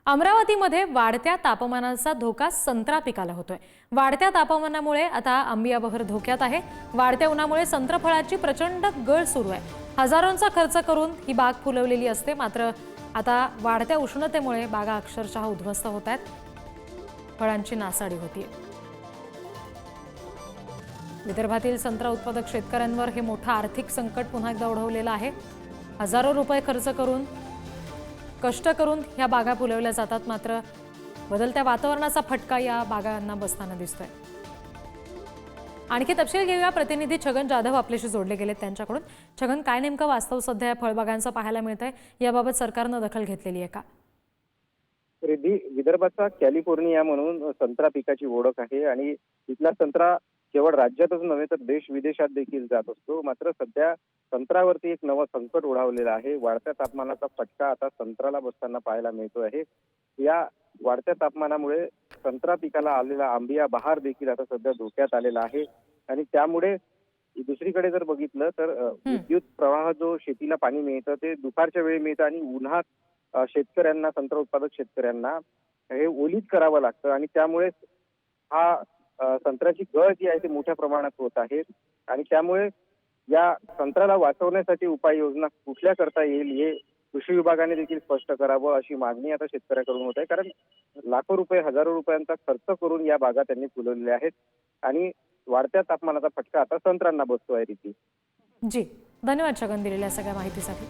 अमरावतीमध्ये वाढत्या तापमानाचा धोका संत्रा पिकाला होतोय। वाढत्या तापमानामुळे आता आंबिया बहर धोक्यात आहे। वाढत्या उन्हामुळे संत्र फळाची प्रचंड गळ सुरू आहे। हजारोंचा खर्च करून ही बाग फुलवलेली असते, मात्र आता वाढत्या उष्णतेमुळे बागा अक्षरशः उद्ध्वस्त होत आहेत। फळांची नासाडी होतीये। विदर्भातील संत्रा उत्पादक शेतकऱ्यांवर हे मोठं आर्थिक संकट पुन्हा एकदा ओढवलेलं आहे। हजारो रुपये खर्च करून कष्ट करून ह्या बागा फुलवल्या जातात, मात्र बदलत्या वातावरणाचा फटका या बागांना बसताना दिसतोय। आणखी तपशील घेऊया, प्रतिनिधी छगन जाधव आपल्याशी जोडले गेलेत त्यांच्याकडून। छगन, काय नेमकं वास्तव सध्या या फळबागांचं पाहायला मिळतंय? याबाबत सरकारनं दखल घेतलेली आहे का? रिद्धी, विदर्भाचा कॅलिफोर्निया म्हणून संत्रा पिकाची ओळख आहे आणि इथला संत्रा केवळ राज्यातच नव्हे तर देश विदेशात देखील जात असतो। मात्र सध्या संत्र्यावरती एक नवं संकट ओढावलेलं आहे। वाढत्या तापमानाचा फटका आता संत्र्याला बसताना पाहायला मिळतो आहे। या वाढत्या तापमानामुळे संत्रा पिकाला आलेला आंबिया बहार देखील आता सध्या धोक्यात आलेला आहे आणि त्यामुळे दुसरीकडे जर बघितलं तर विद्युत प्रवाह जो शेतीला पाणी मिळतं ते दुपारच्या वेळी मिळतं आणि उन्हात शेतकऱ्यांना, संत्रा उत्पादक शेतकऱ्यांना हे ओलीत करावं लागतं आणि त्यामुळे हा संत्र्याची गळ जी आहे ती मोठ्या प्रमाणात होत आहे आणि त्यामुळे या संत्र्याला वाचवण्यासाठी उपाययोजना कुठल्या करता येईल हे कृषी विभागाने देखील स्पष्ट करावं अशी मागणी आता शेतकऱ्याकडून होत आहे। कारण लाखो रुपये, हजारो रुपयांचा खर्च करून या बागा त्यांनी फुलवलेल्या आहेत आणि वाढत्या तापमानाचा फटका आता संत्र्यांना बसतो आहे। रीती जी, धन्यवाद छगन दिलेल्या सगळ्या माहितीसाठी।